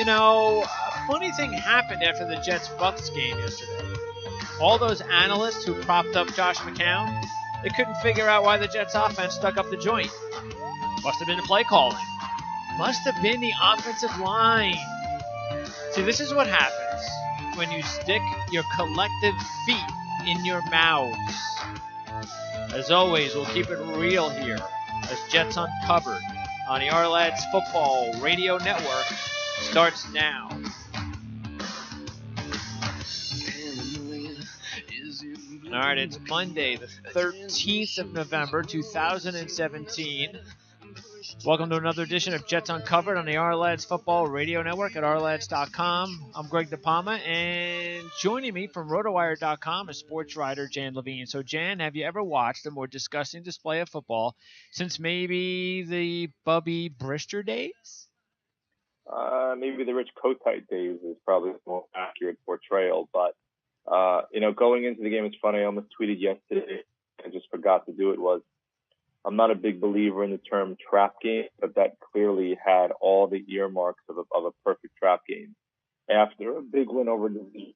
A funny thing happened after the Jets-Bucks game yesterday. All those analysts who propped up Josh McCown, they couldn't figure out why the Jets offense stuck up the joint. Must have been the play calling. Must have been the offensive line. See, this is what happens when you stick your collective feet in your mouths. As always, we'll keep it real here as Jets Uncovered on the Our Football Radio Network starts now. All right, it's Monday, the 13th of November, 2017. Welcome to another edition of Jets Uncovered on the Our Football Radio Network at ourlads.com. I'm Greg DePalma, and joining me from rotowire.com is sports writer Jan Levine. So, Jan, have you ever watched a more disgusting display of football since maybe the Bubby Brister days? Maybe the Rich Kotite days is probably the more accurate portrayal, but going into the game, it's funny. I almost tweeted yesterday. I just forgot to do it. I'm not a big believer in the term trap game, but that clearly had all the earmarks of a perfect trap game. After a big win over the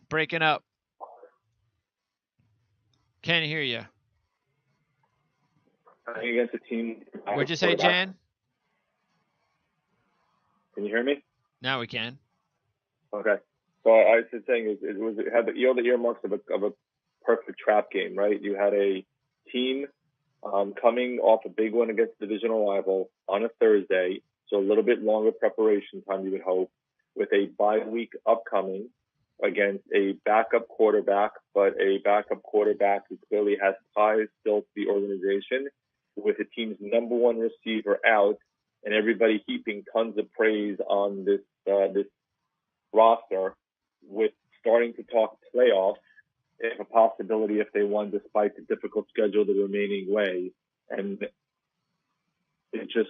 breaking up. Can't hear you. Against a team. What'd you say, Jan? Can you hear me? Now we can. Okay. So I was saying it had the earmarks of a perfect trap game, right? You had a team coming off a big one against a divisional rival on a Thursday, so a little bit longer preparation time you would hope, with a bye week upcoming against a backup quarterback, but a backup quarterback who clearly has ties still to the organization, with the team's number one receiver out, and everybody heaping tons of praise on this roster, with starting to talk playoffs, if a possibility if they won despite the difficult schedule the remaining way. And it just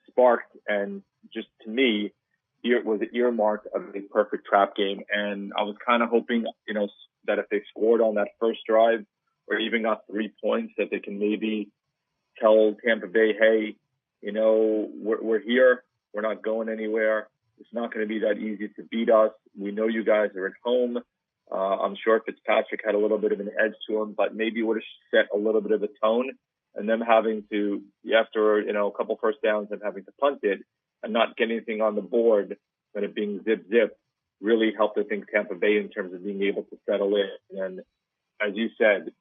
sparked, and just to me, it was earmarked of a perfect trap game. And I was kind of hoping, that if they scored on that first drive or even got 3 points, that they can maybe tell Tampa Bay, hey, we're here. We're not going anywhere. It's not going to be that easy to beat us. We know you guys are at home. I'm sure Fitzpatrick had a little bit of an edge to him, but maybe would have set a little bit of a tone. And them having to, after a couple first downs, and having to punt it and not get anything on the board, and it being zip, really helped, I think, Tampa Bay in terms of being able to settle in. And as you said,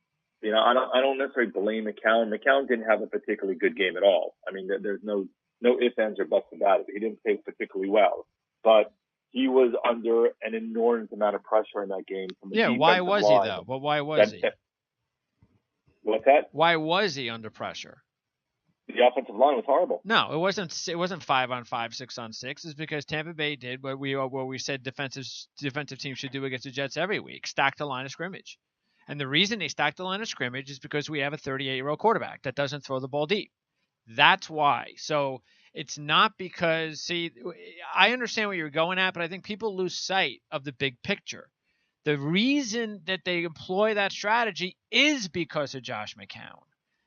I don't necessarily blame McCown. McCown didn't have a particularly good game at all. I mean, there's no ifs, ands, or buts about it. He didn't play particularly well, but he was under an enormous amount of pressure in that game. Yeah, why was he though? Well, why was he? What's that? Why was he under pressure? The offensive line was horrible. No, it wasn't 5-on-5, 6-on-6. It's because Tampa Bay did what we said defensive teams should do against the Jets every week: stack the line of scrimmage. And the reason they stacked the line of scrimmage is because we have a 38-year-old quarterback that doesn't throw the ball deep. That's why. So it's not because, see, I understand what you're going at, but I think people lose sight of the big picture. The reason that they employ that strategy is because of Josh McCown.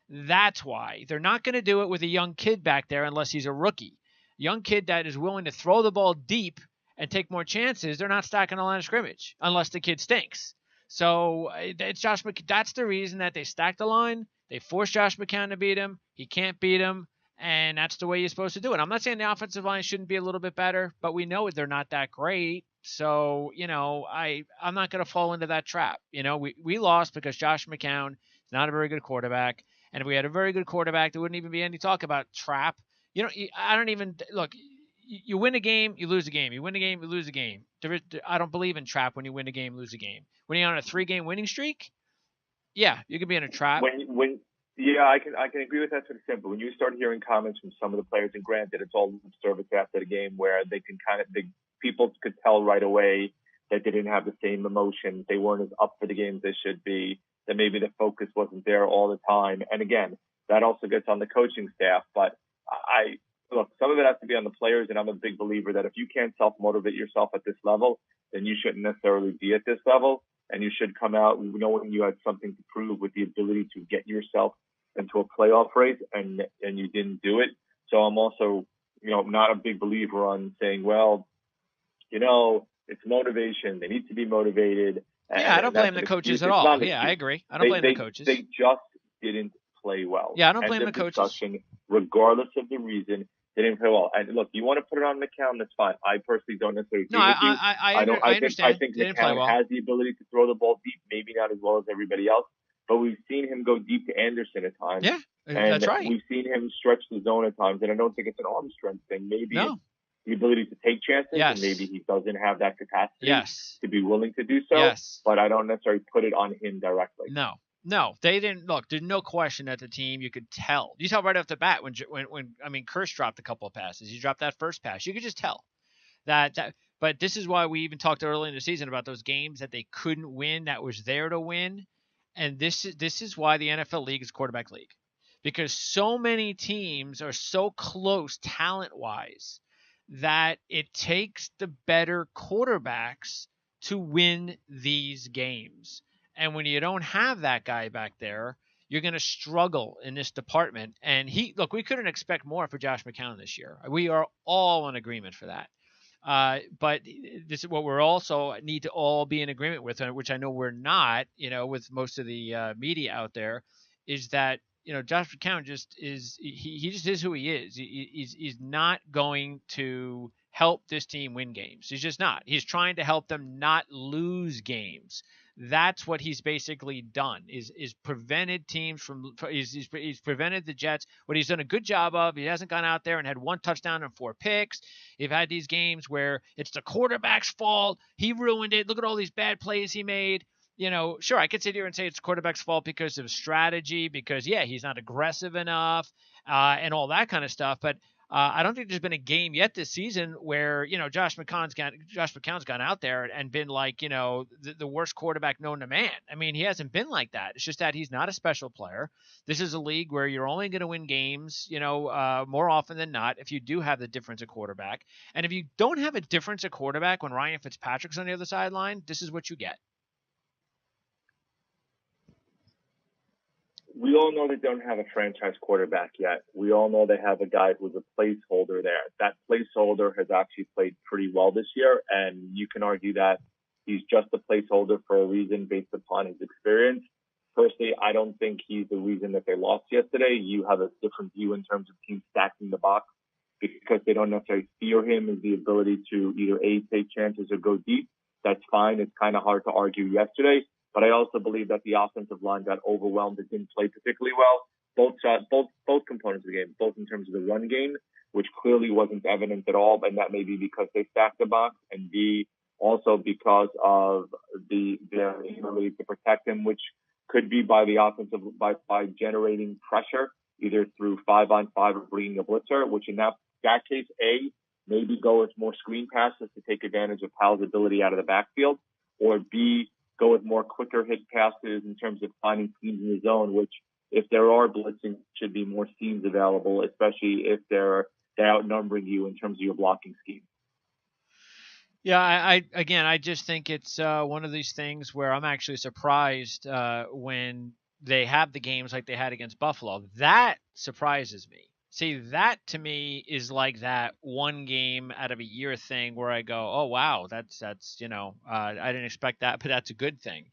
That's why. They're not going to do it with a young kid back there unless he's a rookie. Young kid that is willing to throw the ball deep and take more chances, they're not stacking the line of scrimmage unless the kid stinks. So it's Josh McCown. That's the reason that they stacked the line. They forced Josh McCown to beat him. He can't beat him, and that's the way you're supposed to do it. I'm not saying the offensive line shouldn't be a little bit better, but we know they're not that great. So, I'm not going to fall into that trap. We lost because Josh McCown is not a very good quarterback, and if we had a very good quarterback, there wouldn't even be any talk about trap. I don't even – look, you win a game, you lose a game. You win a game, you lose a game. I don't believe in trap when you win a game, lose a game. When you're on a 3-game winning streak, yeah, you could be in a trap. Yeah, I can agree with that to the extent. But when you start hearing comments from some of the players, and granted, it's all service after the game, where they can people could tell right away that they didn't have the same emotion, they weren't as up for the game as they should be, that maybe the focus wasn't there all the time. And again, that also gets on the coaching staff. But look, some of it has to be on the players, and I'm a big believer that if you can't self-motivate yourself at this level, then you shouldn't necessarily be at this level, and you should come out knowing you had something to prove with the ability to get yourself into a playoff race and you didn't do it. So I'm also, not a big believer on saying, well, it's motivation. They need to be motivated. Yeah, I don't And blame that's the an excuse. coaches at It's not all. an Yeah, I excuse. agree. I don't They blame the they coaches. they just didn't play well. Yeah, I don't blame End the of coaches. discussion, regardless of the reason. They didn't play well. And look, you want to put it on McCown, that's fine. I personally don't necessarily agree with you. I understand. I think They didn't play McCown well. has the ability to throw the ball deep, maybe not as well as everybody else, but we've seen him go deep to Anderson at times. Yeah, and that's right. We've seen him stretch the zone at times, and I don't think it's an arm strength thing. Maybe it's the ability to take chances, and maybe he doesn't have that capacity to be willing to do so. But I don't necessarily put it on him directly. No, they didn't. Look, there's no question that the team, you could tell. You tell right off the bat when Kirsch dropped a couple of passes. He dropped that first pass. You could just tell that. But this is why we even talked early in the season about those games that they couldn't win, that was there to win. And this is why the NFL league is quarterback league, because so many teams are so close talent-wise that it takes the better quarterbacks to win these games. And when you don't have that guy back there, you're going to struggle in this department. And we couldn't expect more for Josh McCown this year. We are all in agreement for that. But this is what we're also need to all be in agreement with, which I know we're not, with most of the media out there, is that, Josh McCown just is, he just is who he is. He's not going to help this team win games. He's just not. He's trying to help them not lose games. That's what he's basically done, is prevented teams from, he's prevented the Jets. What he's done a good job of, he hasn't gone out there and had 1 touchdown and 4 picks. You've had these games where it's the quarterback's fault. He ruined it. Look at all these bad plays he made. Sure, I could sit here and say it's quarterback's fault because of strategy, because, he's not aggressive enough and all that kind of stuff. But I don't think there's been a game yet this season where, Josh McCown's gone out there and been like, the worst quarterback known to man. I mean, he hasn't been like that. It's just that he's not a special player. This is a league where you're only going to win games, more often than not if you do have the difference at quarterback. And if you don't have a difference at quarterback when Ryan Fitzpatrick's on the other sideline, this is what you get. We all know they don't have a franchise quarterback yet. We all know they have a guy who's a placeholder there. That placeholder has actually played pretty well this year, and you can argue that he's just a placeholder for a reason based upon his experience. Personally, I don't think he's the reason that they lost yesterday. You have a different view in terms of teams stacking the box because they don't necessarily fear him as the ability to either A, take chances or go deep. That's fine. It's kind of hard to argue yesterday. But I also believe that the offensive line got overwhelmed and didn't play particularly well. Both components of the game, both in terms of the run game, which clearly wasn't evident at all, and that may be because they stacked the box, and B, also because of their inability to protect him, which could be by the by generating pressure, either through 5-on-5 or bringing a blitzer, which in that case, A, maybe go with more screen passes to take advantage of Powell's ability out of the backfield, or B, go with more quicker hit passes in terms of finding seams in the zone, which if there are blitzing, should be more seams available, especially if they're outnumbering you in terms of your blocking scheme. Yeah, I just think it's one of these things where I'm actually surprised when they have the games like they had against Buffalo. That surprises me. See, that to me is like that one game out of a year thing where I go, oh, wow, that's I didn't expect that, but that's a good thing.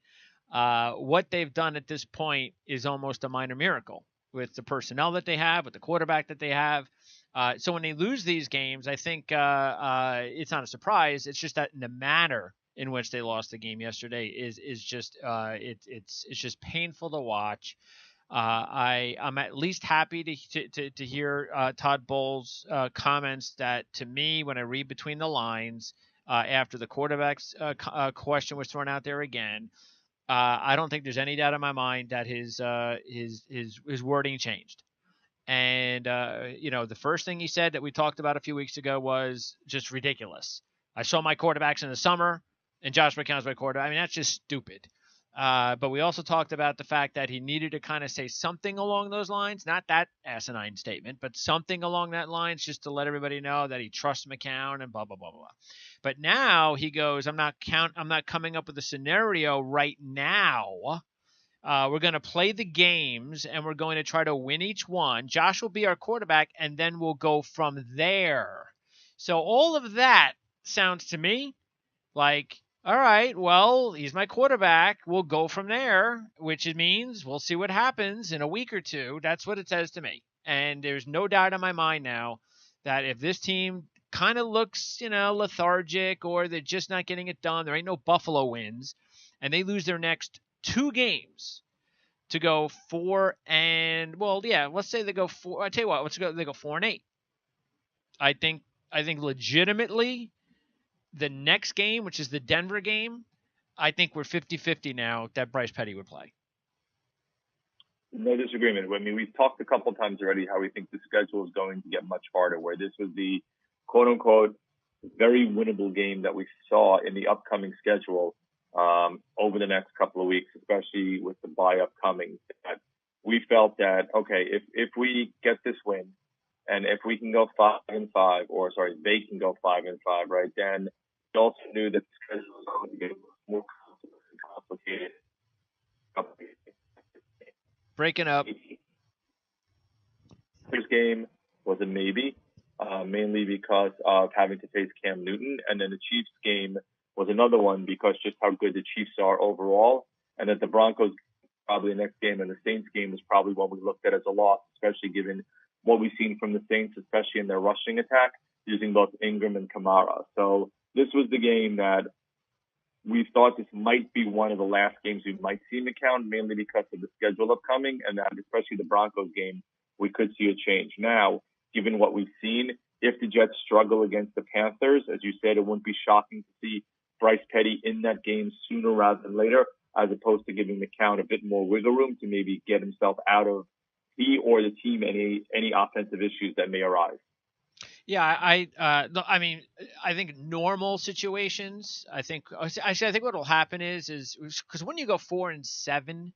What they've done at this point is almost a minor miracle with the personnel that they have, with the quarterback that they have. So when they lose these games, I think it's not a surprise. It's just that in the manner in which they lost the game yesterday is just it's just painful to watch. I'm at least happy to hear Todd Bowles' comments that, to me, when I read between the lines after the quarterback's question was thrown out there again, I don't think there's any doubt in my mind that his wording changed. And the first thing he said that we talked about a few weeks ago was just ridiculous. I saw my quarterbacks in the summer, and Josh McCown's my quarterback. I mean, that's just stupid. But we also talked about the fact that he needed to kind of say something along those lines, not that asinine statement, but something along that lines, just to let everybody know that he trusts McCown and blah, blah, blah, blah. But now he goes, I'm not coming up with a scenario right now We're going to play the games, and we're going to try to win each one. Josh will be our quarterback, and then we'll go from there. So all of that sounds to me like, all right, well, he's my quarterback. We'll go from there, which it means we'll see what happens in a week or two. That's what it says to me. And there's no doubt in my mind now that if this team kind of looks, lethargic, or they're just not getting it done, there ain't no Buffalo wins, and they lose their next 2 games to go 4 and let's say they go 4. I tell you what, they go 4-8. I think legitimately the next game, which is the Denver game, I think we're 50-50 now that Bryce Petty would play. No disagreement. I mean, we've talked a couple times already how we think the schedule is going to get much harder, where this was the quote-unquote very winnable game that we saw in the upcoming schedule over the next couple of weeks, especially with the bye upcoming. We felt that, okay, if we get this win, and if we can go 5-5, or sorry, they can go 5-5, right? Then we also knew that the schedule was going to get more complicated. Breaking up. This game was a maybe, mainly because of having to face Cam Newton, and then the Chiefs game was another one because just how good the Chiefs are overall, and that the Broncos probably the next game, and the Saints game was probably what we looked at as a loss, especially given what we've seen from the Saints, especially in their rushing attack, using both Ingram and Kamara. So this was the game that we thought this might be one of the last games we might see McCown, mainly because of the schedule upcoming, and that especially the Broncos game, we could see a change. Now, given what we've seen, if the Jets struggle against the Panthers, as you said, it wouldn't be shocking to see Bryce Petty in that game sooner rather than later, as opposed to giving McCown a bit more wiggle room to maybe get himself out of he or the team any offensive issues that may arise. Yeah, I mean, I think normal situations. I think what will happen is because when you go 4-7,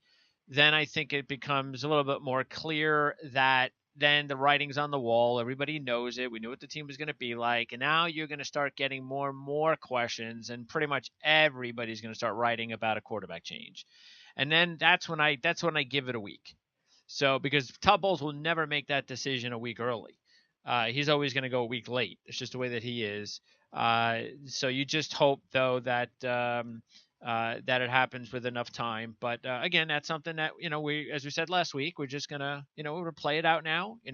then I think it becomes a little bit more clear that then the writing's on the wall. Everybody knows it. We knew what the team was going to be like, and now you're going to start getting more and more questions, and pretty much everybody's going to start writing about a quarterback change, and then that's when I give it a week. So because Todd Bowles will never make that decision a week early. He's always going to go a week late. It's just the way that he is. So you just hope, though, that that it happens with enough time. But again, that's something that we, as we said last week, we're just gonna we're play it out now. We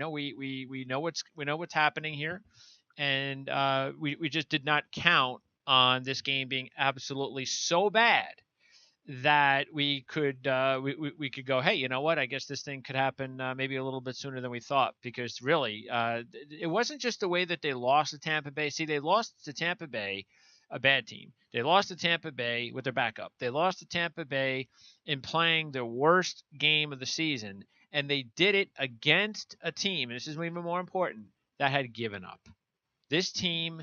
know what's happening here, and we just did not count on this game being absolutely so bad that we could we could go, hey, you know what? I guess this thing could happen maybe a little bit sooner than we thought, because really it wasn't just the way that they lost to Tampa Bay. See, they lost to Tampa Bay, a bad team. They lost to Tampa Bay with their backup. They lost to Tampa Bay in playing their worst game of the season, and they did it against a team, and this is even more important, that had given up. This team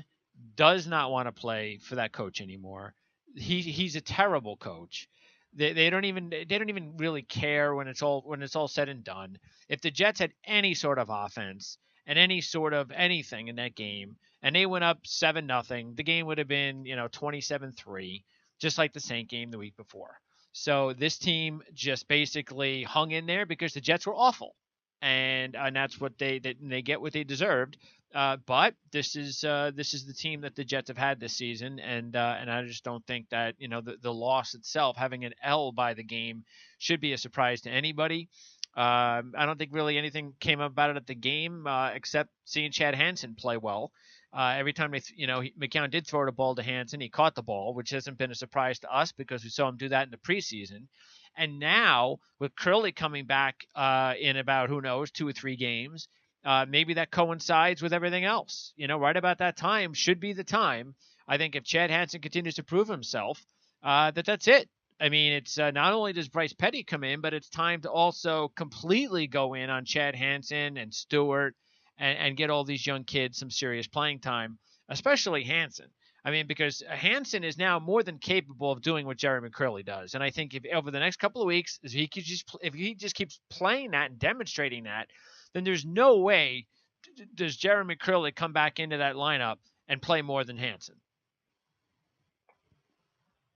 does not want to play for that coach anymore. He's a terrible coach. They don't even really care when it's all said and done. If the Jets had any sort of offense and any sort of anything in that game, and they went up 7-0, the game would have been 27-3, just like the Saint game the week before. So this team just basically hung in there because the Jets were awful, and that's what they get what they deserved. But this is the team that the Jets have had this season, and I just don't think that the loss itself, having an L by the game, should be a surprise to anybody. I don't think really anything came about it at the game except seeing Chad Hansen play well. Every time McCown did throw the ball to Hansen, he caught the ball, which hasn't been a surprise to us because we saw him do that in the preseason. And now with Curley coming back in about, who knows, 2 or 3 games, maybe that coincides with everything else. Right about that time should be the time. I think if Chad Hansen continues to prove himself, that's it. I mean, it's not only does Bryce Petty come in, but it's time to also completely go in on Chad Hansen and Stewart and get all these young kids some serious playing time, especially Hansen. I mean, because Hansen is now more than capable of doing what Jerry McCurley does. And I think if over the next couple of weeks, if he just keeps playing that and demonstrating that, then there's no way does Jerry McCurley come back into that lineup and play more than Hansen.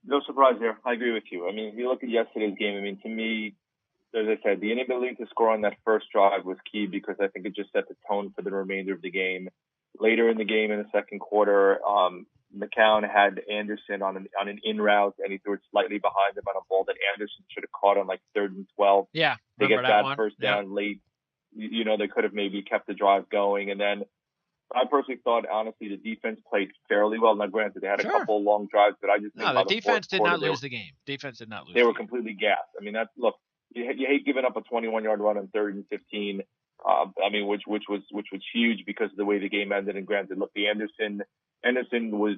No surprise there. I agree with you. I mean, if you look at yesterday's game, I mean, to me, as I said, the inability to score on that first drive was key because I think it just set the tone for the remainder of the game. Later in the game, in the second quarter, McCown had Anderson on an in route, and he threw it slightly behind him on a ball that Anderson should have caught on like 3rd and 12. Yeah, they get that one? first down late. They could have maybe kept the drive going, and then I personally thought, honestly, the defense played fairly well. Now, granted, they had a couple of long drives, but I just think the defense did not lose the game. Defense did not lose. They were completely gassed. I mean, look. You hate giving up a 21-yard run on 3rd and 15. Which was huge because of the way the game ended. And granted, look, the Anderson was,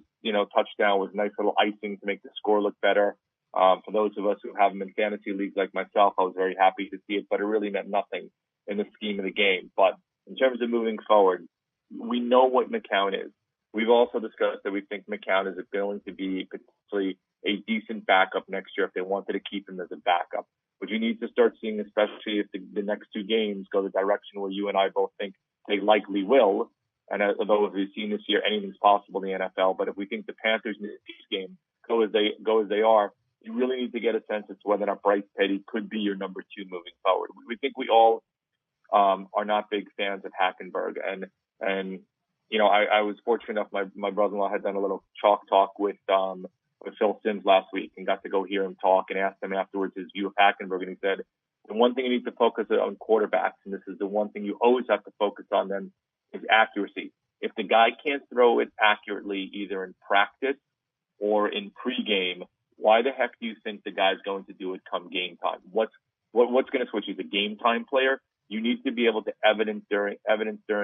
touchdown was nice little icing to make the score look better. For those of us who have them in fantasy leagues like myself, I was very happy to see it, but it really meant nothing in the scheme of the game. But in terms of moving forward, we know what McCown is. We've also discussed that we think McCown is going to be potentially a decent backup next year if they wanted to keep him as a backup. But you need to start seeing, especially if the next 2 games go the direction where you and I both think they likely will. And although as we've seen this year, anything's possible in the NFL. But if we think the Panthers in this game go as they are, you really need to get a sense as to whether or not Bryce Petty could be your number 2 moving forward. We think we all are not big fans of Hackenberg, and I was fortunate enough. My brother-in-law had done a little chalk talk with Phil Simms last week and got to go hear him talk and asked him afterwards his view of Hackenberg. And he said, the one thing you need to focus on quarterbacks, and this is the one thing you always have to focus on them, is accuracy. If the guy can't throw it accurately, either in practice or in pregame, why the heck do you think the guy's going to do it come game time? What's going to switch? He's a game time player. You need to be able to evidence during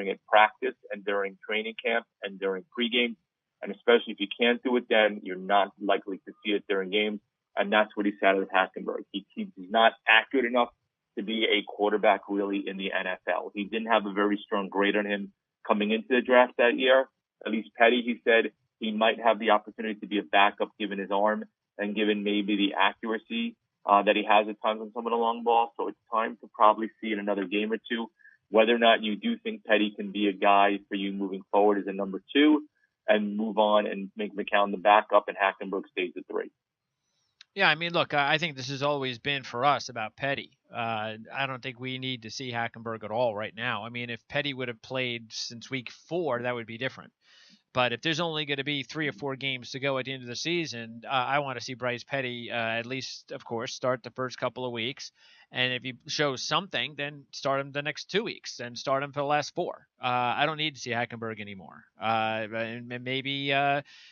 it practice and during training camp and during pregame. And especially if you can't do it then, you're not likely to see it during games. And that's what he said with Hackenberg. He's not accurate enough to be a quarterback really in the NFL. He didn't have a very strong grade on him coming into the draft that year. At least Petty, he said, he might have the opportunity to be a backup given his arm and given maybe the accuracy that he has at times on some of the long balls. So it's time to probably see in another game or 2 whether or not you do think Petty can be a guy for you moving forward as a number 2 and move on and make McCown the backup and Hackenberg stays at 3. Yeah, I mean, look, I think this has always been for us about Petty. I don't think we need to see Hackenberg at all right now. I mean, if Petty would have played since week 4, that would be different. But if there's only going to be 3 or 4 games to go at the end of the season, I want to see Bryce Petty at least, of course, start the first couple of weeks. And if he shows something, then start him the next 2 weeks and start him for the last 4. I don't need to see Hackenberg anymore. And maybe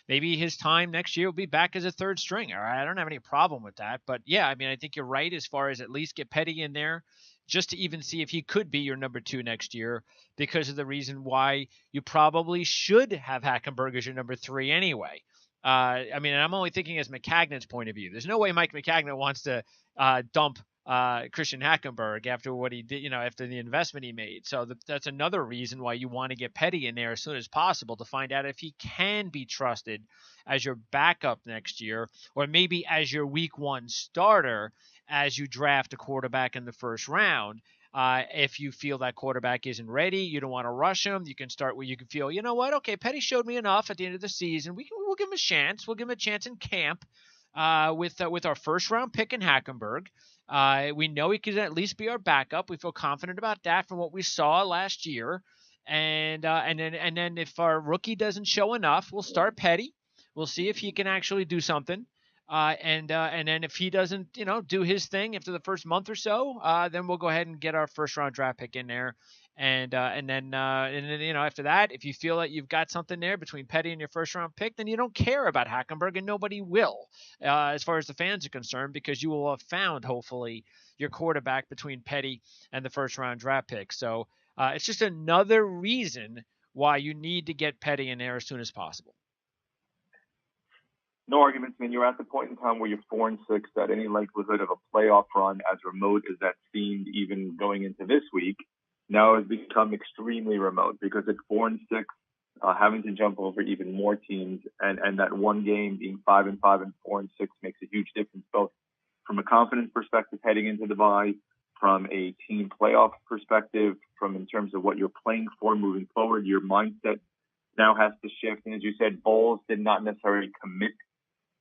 his time next year will be back as a 3rd stringer. I don't have any problem with that. But yeah, I mean, I think you're right as far as at least get Petty in there just to even see if he could be your number 2 next year, because of the reason why you probably should have Hackenberg as your number 3 anyway. I mean, I'm only thinking as Maccagnan's point of view. There's no way Mike Maccagnan wants to dump Christian Hackenberg after what he did, after the investment he made. So that's another reason why you want to get Petty in there as soon as possible to find out if he can be trusted as your backup next year, or maybe as your week 1 starter as you draft a quarterback in the first round. If you feel that quarterback isn't ready, you don't want to rush him. You can start where you can feel, you know what? Okay, Petty showed me enough at the end of the season. We'll give him a chance. We'll give him a chance in camp with our first round pick in Hackenberg. We know he could at least be our backup. We feel confident about that from what we saw last year. And then if our rookie doesn't show enough, we'll start Petty. We'll see if he can actually do something. And then if he doesn't, do his thing after the first month or so, then we'll go ahead and get our first round draft pick in there. And then after that, if you feel that you've got something there between Petty and your first round pick, then you don't care about Hackenberg, and nobody will, as far as the fans are concerned, because you will have found, hopefully, your quarterback between Petty and the first round draft pick. So it's just another reason why you need to get Petty in there as soon as possible. No arguments. I mean, you're at the point in time where you're 4-6, that any likelihood of a playoff run, as remote as that seemed even going into this week, now has become extremely remote, because at 4-6, having to jump over even more teams, and that one game being 5-5 and 4-6 makes a huge difference, both from a confidence perspective heading into the bye, from a team playoff perspective, from in terms of what you're playing for moving forward. Your mindset now has to shift. And as you said, Bowles did not necessarily commit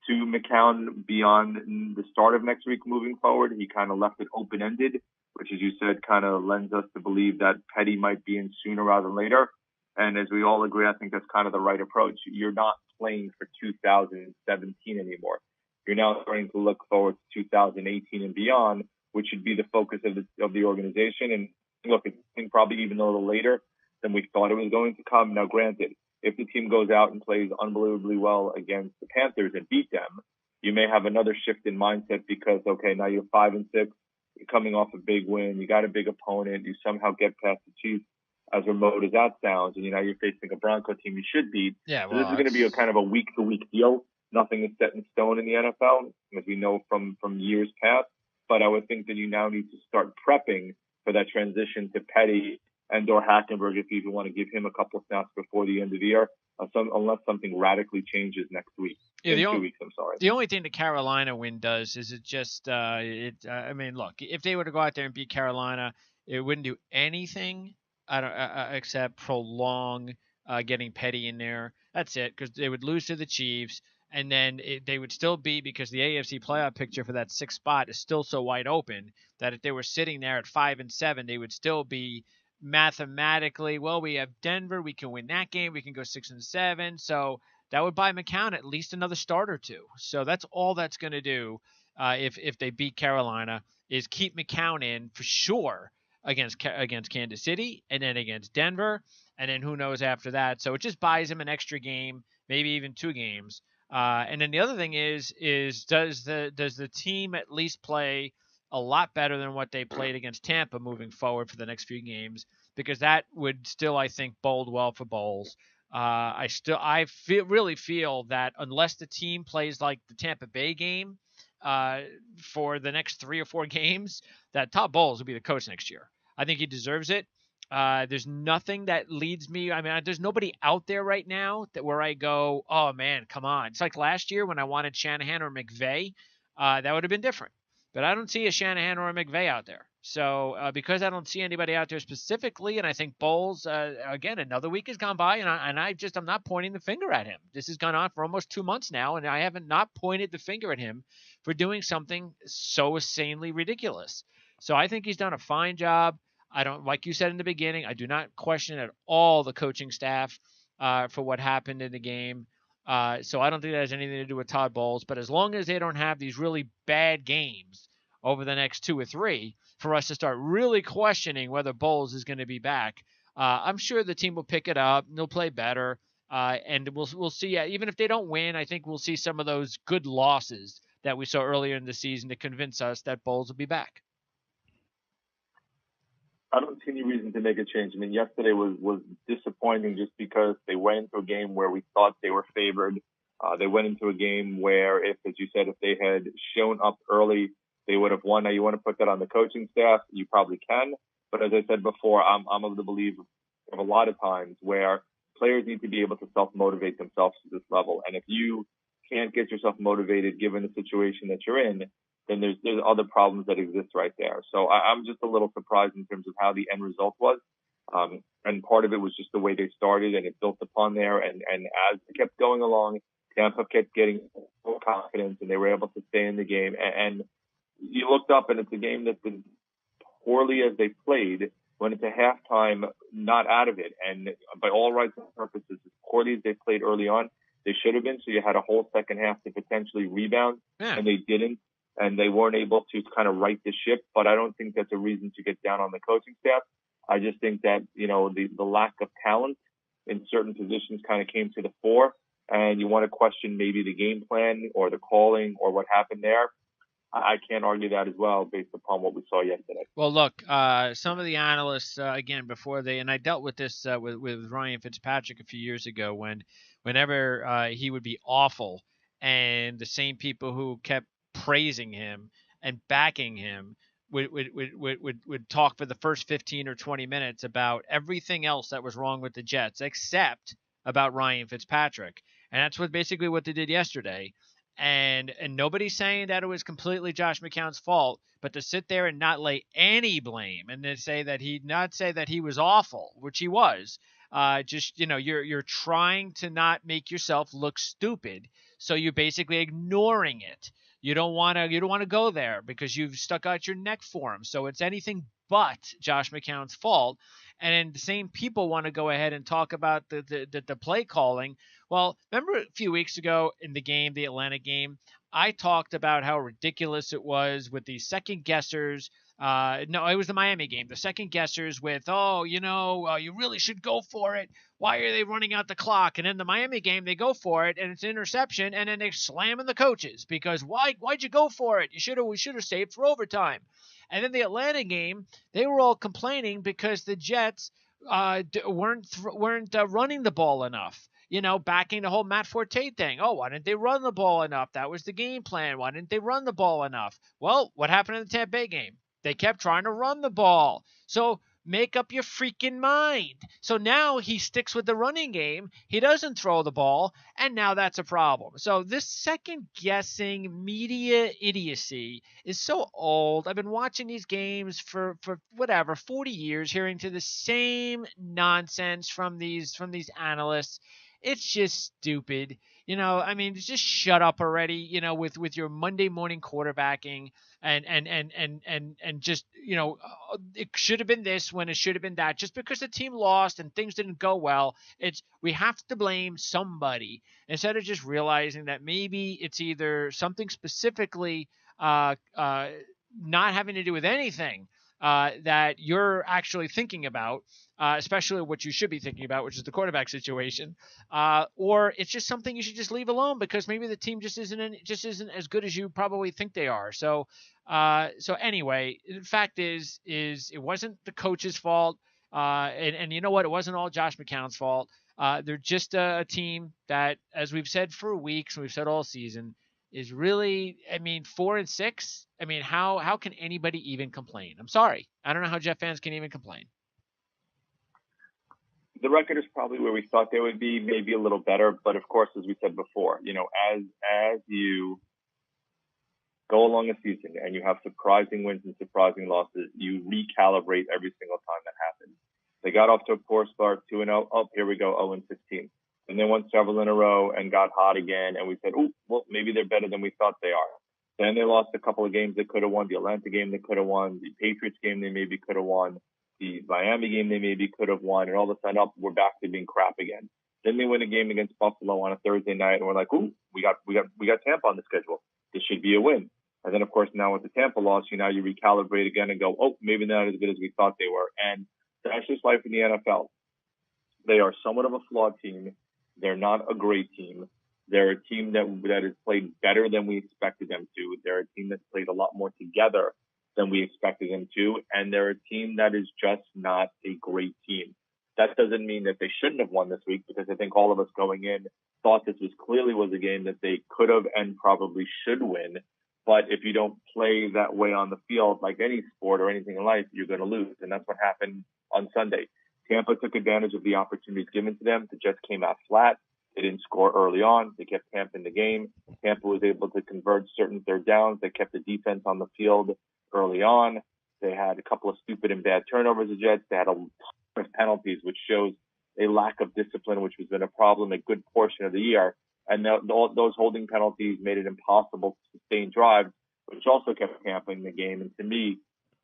to McCown beyond the start of next week moving forward. He kind of left it open-ended, which, as you said, kind of lends us to believe that Petty might be in sooner rather than later. And as we all agree, I think that's kind of the right approach. You're not playing for 2017 anymore. You're now starting to look forward to 2018 and beyond, which should be the focus of the organization. And look, I think probably even a little later than we thought it was going to come. Now, granted, if the team goes out and plays unbelievably well against the Panthers and beat them, you may have another shift in mindset because, okay, now you're 5-6, you're coming off a big win, you got a big opponent, you somehow get past the Chiefs, as remote as that sounds, and you're facing a Bronco team you should beat. Yeah, well, so this is going to be a kind of a week-to-week deal. Nothing is set in stone in the NFL, as we know from years past. But I would think that you now need to start prepping for that transition to Petty and/or Hackenberg if you even want to give him a couple of snaps before the end of the year, unless something radically changes next week. Yeah, in 2 weeks, I'm sorry. The only thing the Carolina win does is it just I mean, look, if they were to go out there and beat Carolina, it wouldn't do anything except prolong getting Petty in there. That's it, because they would lose to the Chiefs, and then they would still be, because the AFC playoff picture for that sixth spot is still so wide open that if they were sitting there at 5-7, they would still be mathematically, well, we have Denver, we can win that game, we can go 6-7, so that would buy McCown at least another start or two. So that's all that's going to do if they beat Carolina, is keep McCown in for sure against Kansas City, and then against Denver, and then who knows after that. So it just buys him an extra game, maybe even 2 games. And then the other thing is does the team at least play a lot better than what they played against Tampa moving forward for the next few games? Because that would still, I think, bode well for Bowles. I really feel that unless the team plays like the Tampa Bay game for the next 3 or 4 games, that Todd Bowles will be the coach next year. I think he deserves it. There's nothing that leads me. I mean, there's nobody out there right now where I go, oh man, come on. It's like last year when I wanted Shanahan or McVay. That would have been different. But I don't see a Shanahan or a McVay out there. So because I don't see anybody out there specifically, and I think Bowles, again, another week has gone by, and I'm not pointing the finger at him. This has gone on for almost 2 months now, and I haven't not pointed the finger at him for doing something so insanely ridiculous. So I think he's done a fine job. I don't, like you said in the beginning, I do not question at all the coaching staff for what happened in the game. So I don't think that has anything to do with Todd Bowles. But as long as they don't have these really bad games over the next 2 or 3 for us to start really questioning whether Bowles is going to be back, I'm sure the team will pick it up and they'll play better. And we'll see. Even if they don't win, I think we'll see some of those good losses that we saw earlier in the season to convince us that Bowles will be back. I don't see any reason to make a change. I mean, yesterday was disappointing just because they went into a game where we thought they were favored. They went into a game where, if, as you said, if they had shown up early, they would have won. Now, you want to put that on the coaching staff? You probably can. But as I said before, I'm of the belief of a lot of times where players need to be able to self-motivate themselves to this level. And if you can't get yourself motivated given the situation that you're in, then there's other problems that exist right there. So I'm just a little surprised in terms of how the end result was. And part of it was just the way they started, and it built upon there. And as it kept going along, Tampa kept getting more confidence, and they were able to stay in the game. And you looked up, and it's a game that, as poorly as they played, went into halftime not out of it. And by all rights and purposes, as poorly as they played early on, they should have been. So you had a whole second half to potentially rebound, and they didn't. And they weren't able to kind of right the ship. But I don't think that's a reason to get down on the coaching staff. I just think that, the lack of talent in certain positions kind of came to the fore. And you want to question maybe the game plan or the calling or what happened there. I can't argue that as well based upon what we saw yesterday. Well, look, some of the analysts, again, before and I dealt with this with Ryan Fitzpatrick a few years ago whenever he would be awful, and the same people who kept praising him and backing him would talk for the first 15 or 20 minutes about everything else that was wrong with the Jets except about Ryan Fitzpatrick. And that's basically what they did yesterday. And nobody's saying that it was completely Josh McCown's fault, but to sit there and not lay any blame and then say that he was awful, which he was, Just you're trying to not make yourself look stupid, so you're basically ignoring it. You don't want to go there because you've stuck out your neck for him. So it's anything but Josh McCown's fault. And then the same people want to go ahead and talk about the play calling. Well, remember a few weeks ago in the game, the Atlanta game, I talked about how ridiculous it was with these second guessers. No, it was the Miami game. The second guessers with, you really should go for it. Why are they running out the clock? And in the Miami game, they go for it, and it's an interception, and then they slamming the coaches because why'd you go for it? We should have saved for overtime. And then the Atlanta game, they were all complaining because the Jets weren't running the ball enough. Backing the whole Matt Forte thing. Oh, why didn't they run the ball enough? That was the game plan. Why didn't they run the ball enough? Well, what happened in the Tampa Bay game? They kept trying to run the ball. So make up your freaking mind. So now he sticks with the running game. He doesn't throw the ball, and now that's a problem. So this second guessing media idiocy is so old. I've been watching these games for 40 years, hearing to the same nonsense from these analysts. It's just stupid. Just shut up already, with your Monday morning quarterbacking and just, it should have been this when it should have been that. Just because the team lost and things didn't go well, we have to blame somebody instead of just realizing that maybe it's either something specifically not having to do with anything that you're actually thinking about, especially what you should be thinking about, which is the quarterback situation, or it's just something you should just leave alone because maybe the team just isn't as good as you probably think they are. So anyway, the fact is it wasn't the coach's fault, and you know what? It wasn't all Josh McCown's fault. They're just a team that, as we've said for weeks, and we've said all season, is really, 4-6. How can anybody even complain? I'm sorry. I don't know how Jet fans can even complain. The record is probably where we thought they would be, maybe a little better. But of course, as we said before, as you go along a season and you have surprising wins and surprising losses, you recalibrate every single time that happens. They got off to a poor start, 2-0. Oh, here we go, 0-16. And they won several in a row and got hot again. And we said, oh, well, maybe they're better than we thought they are. Then they lost a couple of games they could have won. The Atlanta game they could have won. The Patriots game they maybe could have won. The Miami game they maybe could have won. And all of a sudden, we're back to being crap again. Then they win a game against Buffalo on a Thursday night, and we're like, ooh, we got Tampa on the schedule. This should be a win. And then, of course, now with the Tampa loss, you recalibrate again and go, oh, maybe not as good as we thought they were. And that's just life in the NFL. They are somewhat of a flawed team. They're not a great team. They're a team that has played better than we expected them to. They're a team that's played a lot more together than we expected them to. And they're a team that is just not a great team. That doesn't mean that they shouldn't have won this week, because I think all of us going in thought this was a game that they could have and probably should win. But if you don't play that way on the field, like any sport or anything in life, you're going to lose. And that's what happened on Sunday. Tampa took advantage of the opportunities given to them. The Jets came out flat. They didn't score early on. They kept Tampa in the game. Tampa was able to convert certain third downs. They kept the defense on the field early on. They had a couple of stupid and bad turnovers, the Jets. They had a ton of penalties, which shows a lack of discipline, which has been a problem a good portion of the year. And those holding penalties made it impossible to sustain drives, which also kept Tampa in the game. And to me,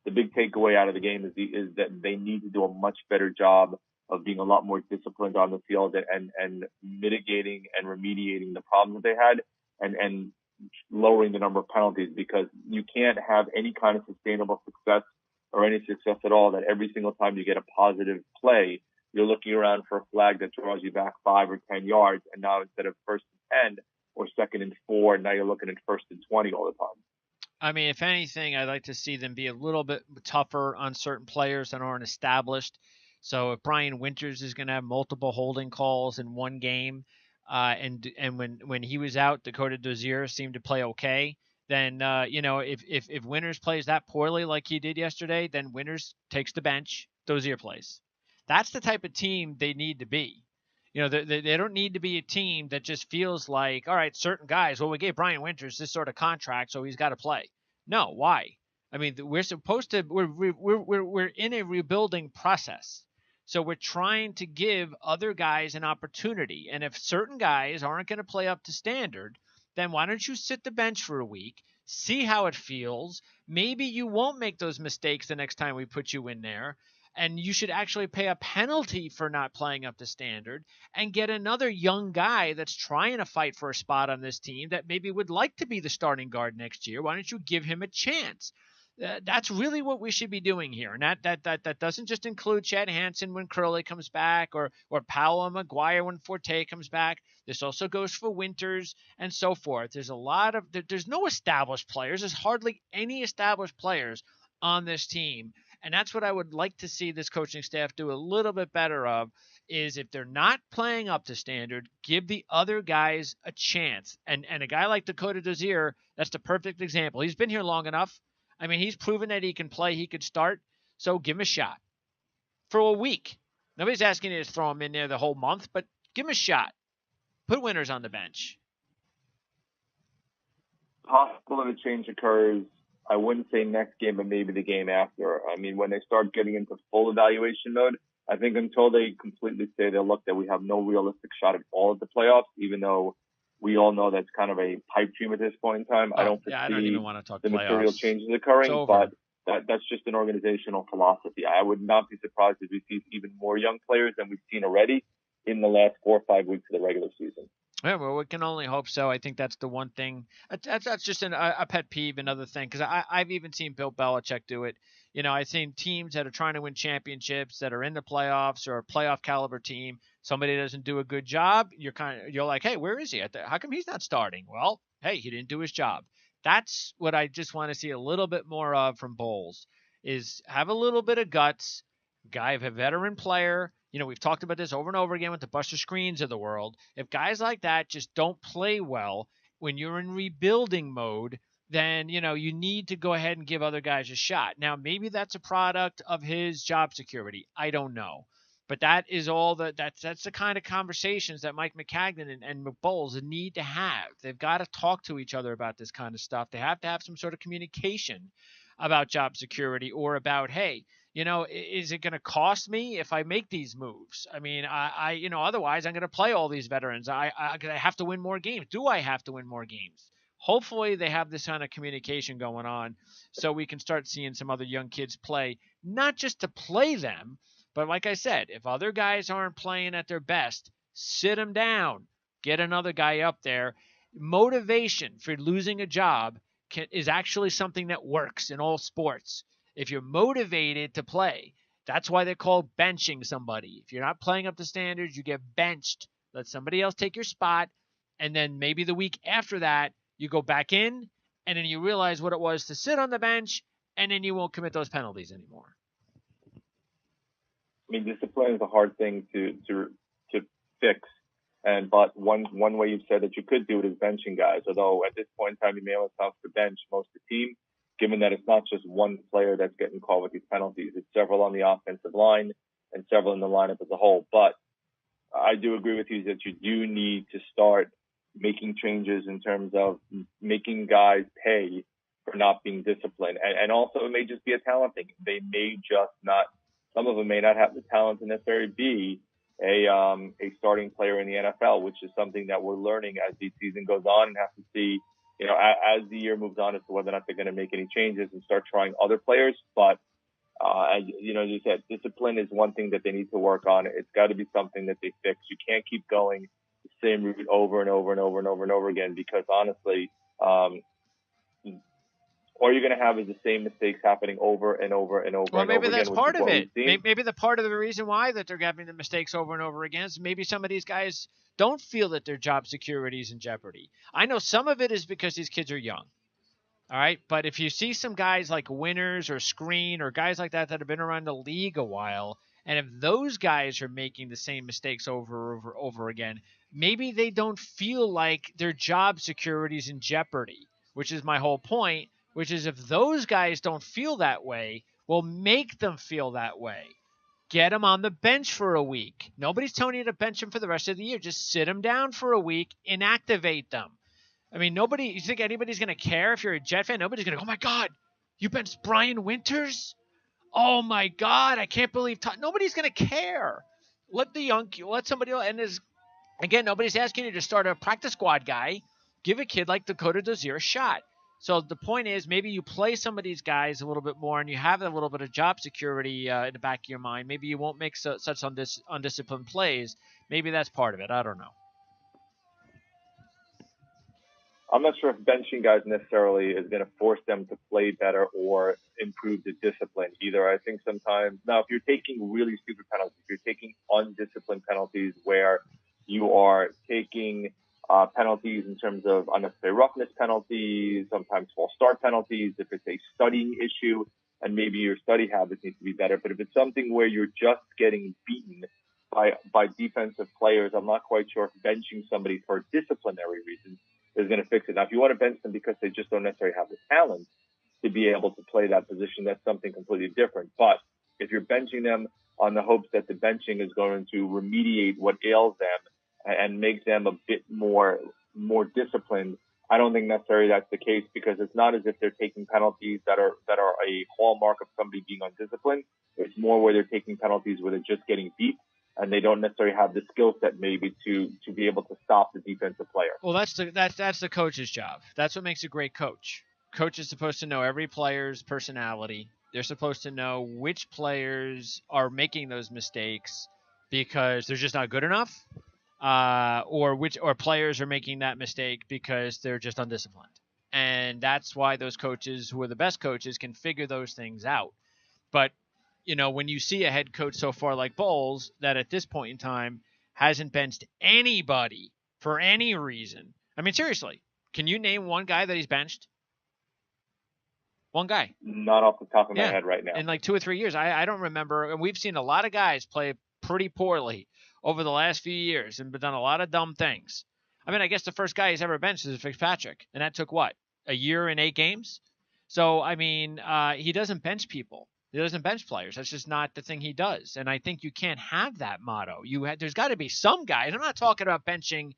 the big takeaway out of the game is that they need to do a much better job of being a lot more disciplined on the field and mitigating and remediating the problems that they had and lowering the number of penalties, because you can't have any kind of sustainable success or any success at all that every single time you get a positive play, you're looking around for a flag that draws you back 5 or 10 yards. And now instead of 1st and 10 or 2nd and 4, now you're looking at 1st and 20 all the time. If anything, I'd like to see them be a little bit tougher on certain players that aren't established. So if Brian Winters is going to have multiple holding calls in one game, and when he was out, Dakota Dozier seemed to play okay, then if Winters plays that poorly like he did yesterday, then Winters takes the bench, Dozier plays. That's the type of team they need to be. They don't need to be a team that just feels like, all right, certain guys, well, we gave Brian Winters this sort of contract, so he's got to play. No, why? We're supposed to. We're in a rebuilding process. So we're trying to give other guys an opportunity. And if certain guys aren't going to play up to standard, then why don't you sit the bench for a week, see how it feels? Maybe you won't make those mistakes the next time we put you in there. And you should actually pay a penalty for not playing up to standard and get another young guy that's trying to fight for a spot on this team that maybe would like to be the starting guard next year. Why don't you give him a chance? That's really what we should be doing here. And that doesn't just include Chad Hansen when Curley comes back, or Powell and McGuire when Forte comes back. This also goes for Winters and so forth. There's no established players. There's hardly any established players on this team. And that's what I would like to see this coaching staff do a little bit better of, is if they're not playing up to standard, give the other guys a chance. And a guy like Dakota Dozier, that's the perfect example. He's been here long enough. I mean, he's proven that he can play, he could start, so give him a shot for a week. Nobody's asking you to throw him in there the whole month, but give him a shot. Put Winters on the bench. Possible that a change occurs, I wouldn't say next game, but maybe the game after. I mean, when they start getting into full evaluation mode, I think until they completely say they look that we have no realistic shot at all at the playoffs, even though we all know that's kind of a pipe dream at this point in time. I don't even want to talk the playoffs. Material changes occurring, but that's just an organizational philosophy. I would not be surprised if we see even more young players than we've seen already in the last 4 or 5 weeks of the regular season. Yeah, well, we can only hope so. I think that's the one thing. That's just a pet peeve, another thing, because I've even seen Bill Belichick do it. I've seen teams that are trying to win championships, that are in the playoffs or a playoff caliber team. Somebody doesn't do a good job. You're like, hey, where is he? How come he's not starting? Well, hey, he didn't do his job. That's what I just want to see a little bit more of from Bowles, is have a little bit of guts. Guy of a veteran player. We've talked about this over and over again with the Buster Screens of the world. If guys like that just don't play well when you're in rebuilding mode, then, you need to go ahead and give other guys a shot. Now, maybe that's a product of his job security. I don't know. But that is all that's the kind of conversations that Mike Maccagnan and Bowles need to have. They've got to talk to each other about this kind of stuff. They have to have some sort of communication about job security, or about, hey, is it going to cost me if I make these moves? I mean, otherwise I'm going to play all these veterans. I have to win more games. Do I have to win more games? Hopefully they have this kind of communication going on so we can start seeing some other young kids play, not just to play them, but like I said, if other guys aren't playing at their best, sit them down, get another guy up there. Motivation for losing a job is actually something that works in all sports. If you're motivated to play, that's why they call benching somebody. If you're not playing up to standards, you get benched. Let somebody else take your spot, and then maybe the week after that, you go back in, and then you realize what it was to sit on the bench, and then you won't commit those penalties anymore. I mean, discipline is a hard thing to fix. But one way you've said that you could do it is benching guys. Although at this point in time, you may only have to bench most of the team, given that it's not just one player that's getting called with these penalties. It's several on the offensive line and several in the lineup as a whole. But I do agree with you that you do need to start making changes in terms of making guys pay for not being disciplined. And also, it may just be a talent thing. They may just not, some of them may not have the talent to necessarily be a starting player in the NFL, which is something that we're learning as the season goes on, and have to see, as the year moves on, as to whether or not they're going to make any changes and start trying other players. But, as you said, discipline is one thing that they need to work on. It's got to be something that they fix. You can't keep going the same route over and over and over and over and over again, because honestly, all you're going to have is the same mistakes happening over and over and over. Well, maybe that's part of it. Maybe the part of the reason why that they're having the mistakes over and over again is maybe some of these guys don't feel that their job security is in jeopardy. I know some of it is because these kids are young. All right. But if you see some guys like Winters or Screen or guys like that have been around the league a while, and if those guys are making the same mistakes over again, maybe they don't feel like their job security is in jeopardy, which is my whole point. Which is, if those guys don't feel that way, well, make them feel that way. Get them on the bench for a week. Nobody's telling you to bench them for the rest of the year. Just sit them down for a week, inactivate them. I mean, you think anybody's going to care if you're a Jet fan? Nobody's going to go, oh my God, you benched Brian Winters? Oh my God, I can't believe nobody's gonna care. Let somebody and is again, nobody's asking you to start a practice squad guy. Give a kid like Dakota Dozier a shot. So the point is, maybe you play some of these guys a little bit more, and you have a little bit of job security in the back of your mind. Maybe you won't make such undisciplined plays. Maybe that's part of it. I don't know. I'm not sure if benching guys necessarily is going to force them to play better or improve the discipline either. I think sometimes now, if you're taking really stupid penalties, if you're taking undisciplined penalties where you are taking penalties in terms of unnecessary roughness penalties, sometimes false start penalties, if it's a studying issue and maybe your study habits need to be better. But if it's something where you're just getting beaten by defensive players, I'm not quite sure if benching somebody for disciplinary reasons is going to fix it. Now, if you want to bench them because they just don't necessarily have the talent to be able to play that position, that's something completely different. But if you're benching them on the hopes that the benching is going to remediate what ails them and make them a bit more disciplined, I don't think necessarily that's the case, because it's not as if they're taking penalties that are a hallmark of somebody being undisciplined. It's more where they're taking penalties where they're just getting beat and they don't necessarily have the skill set maybe to be able to stop the defensive player. Well, that's the coach's job. That's what makes a great coach. Coach is supposed to know every player's personality. They're supposed to know which players are making those mistakes because they're just not good enough, or players are making that mistake because they're just undisciplined. And that's why those coaches, who are the best coaches, can figure those things out. But when you see a head coach so far like Bowles, that at this point in time hasn't benched anybody for any reason. I mean, seriously, can you name one guy that he's benched? One guy. Not off the top of my head right now. In like 2 or 3 years. I don't remember. And we've seen a lot of guys play pretty poorly over the last few years and done a lot of dumb things. I mean, I guess the first guy he's ever benched is Fitzpatrick. And that took what? A year and 8 games? So, I mean, he doesn't bench people. He doesn't bench players. That's just not the thing he does. And I think you can't have that motto. There's got to be some guys. I'm not talking about benching,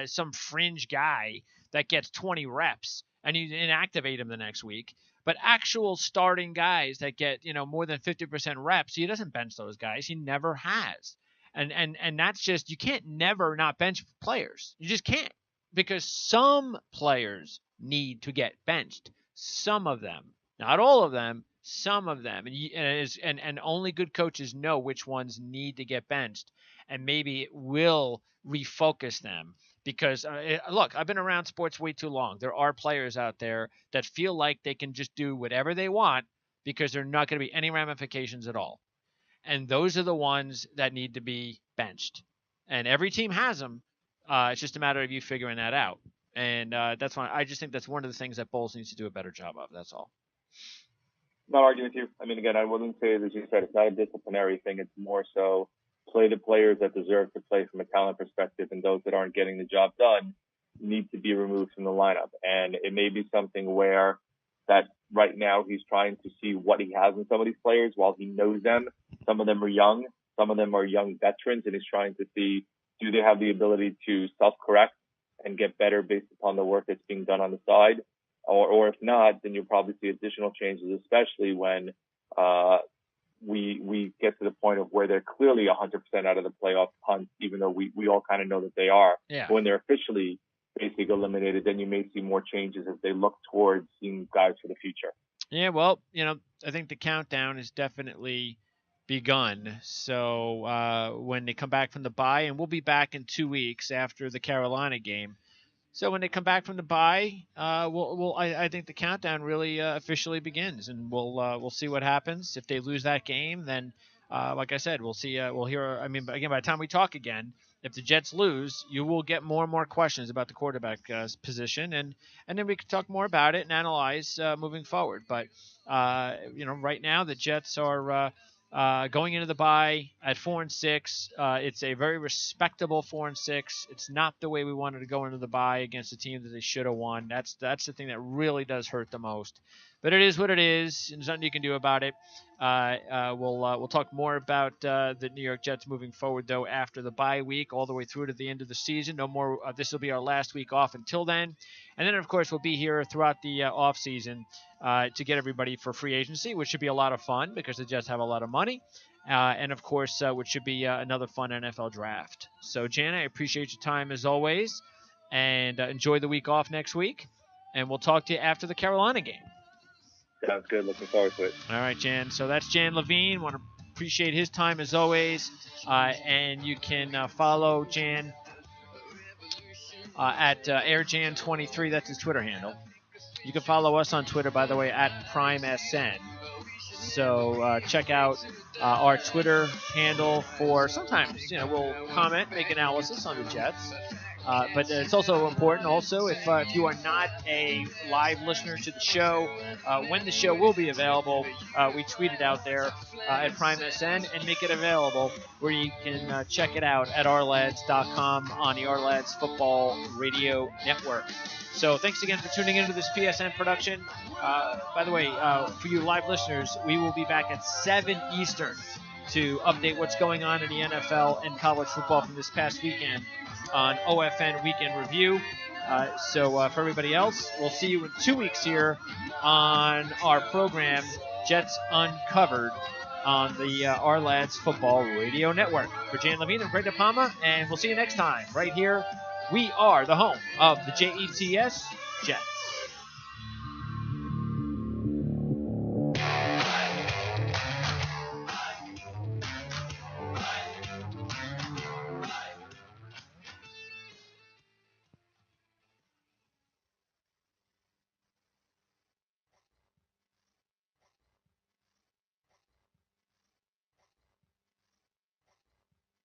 some fringe guy that gets 20 reps and you inactivate him the next week. But actual starting guys that get, more than 50% reps, he doesn't bench those guys. He never has. And that's just, you can't never not bench players. You just can't, because some players need to get benched. Some of them, not all of them. Some of them, and only good coaches know which ones need to get benched, and maybe it will refocus them. Because look, I've been around sports way too long. There are players out there that feel like they can just do whatever they want because there are not going to be any ramifications at all, and those are the ones that need to be benched. And every team has them. It's just a matter of you figuring that out. And that's why I just think that's one of the things that Bowles needs to do a better job of. That's all. Not arguing with you. I mean, again, I wouldn't say, as you said, it's not a disciplinary thing. It's more so play the players that deserve to play from a talent perspective, and those that aren't getting the job done need to be removed from the lineup. And it may be something where that right now he's trying to see what he has in some of these players while he knows them. Some of them are young. Some of them are young veterans, and he's trying to see, do they have the ability to self-correct and get better based upon the work that's being done on the side? Or if not, then you'll probably see additional changes, especially when we get to the point of where they're clearly 100% out of the playoff hunt, even though we all kind of know that they are. Yeah. When they're officially basically eliminated, then you may see more changes as they look towards seeing guys for the future. Yeah, well, I think the countdown has definitely begun. So when they come back from the bye, and we'll be back in 2 weeks after the Carolina game. So when they come back from the bye, I think the countdown really officially begins, and we'll see what happens. If they lose that game, then like I said, we'll see. We'll hear. I mean, again, by the time we talk again, if the Jets lose, you will get more and more questions about the quarterback position, and then we can talk more about it and analyze moving forward. But right now the Jets are going into the bye at 4-6. It's a very respectable 4-6. It's not the way we wanted to go into the bye against a team that they should have won. That's the thing that really does hurt the most. But it is what it is, and there's nothing you can do about it. We'll talk more about the New York Jets moving forward, though, after the bye week, all the way through to the end of the season. No more. This will be our last week off until then, and then of course we'll be here throughout the off season to get everybody for free agency, which should be a lot of fun because the Jets have a lot of money, and of course, which should be another fun NFL draft. So, Jan, I appreciate your time as always, and enjoy the week off next week, and we'll talk to you after the Carolina game. Sounds good. Looking forward to it. All right, Jan. So that's Jan Levine. Want to appreciate his time as always. And you can follow Jan at AirJan23. That's his Twitter handle. You can follow us on Twitter, by the way, at PrimeSN. So check out our Twitter handle for sometimes, we'll comment, make analysis on the Jets. But it's also important if you are not a live listener to the show, when the show will be available, we tweet it out there at PrimeSN and make it available where you can check it out at ourlads.com on the Our Lads Football Radio Network. So thanks again for tuning into this PSN production. By the way, for you live listeners, we will be back at 7 Eastern to update what's going on in the NFL and college football from this past weekend on OFN Weekend Review. So for everybody else, we'll see you in 2 weeks here on our program, Jets Uncovered, on the Our Lads Football Radio Network. For Jan Levine and Greg DePalma, and we'll see you next time right here. We are the home of the JETS Jets.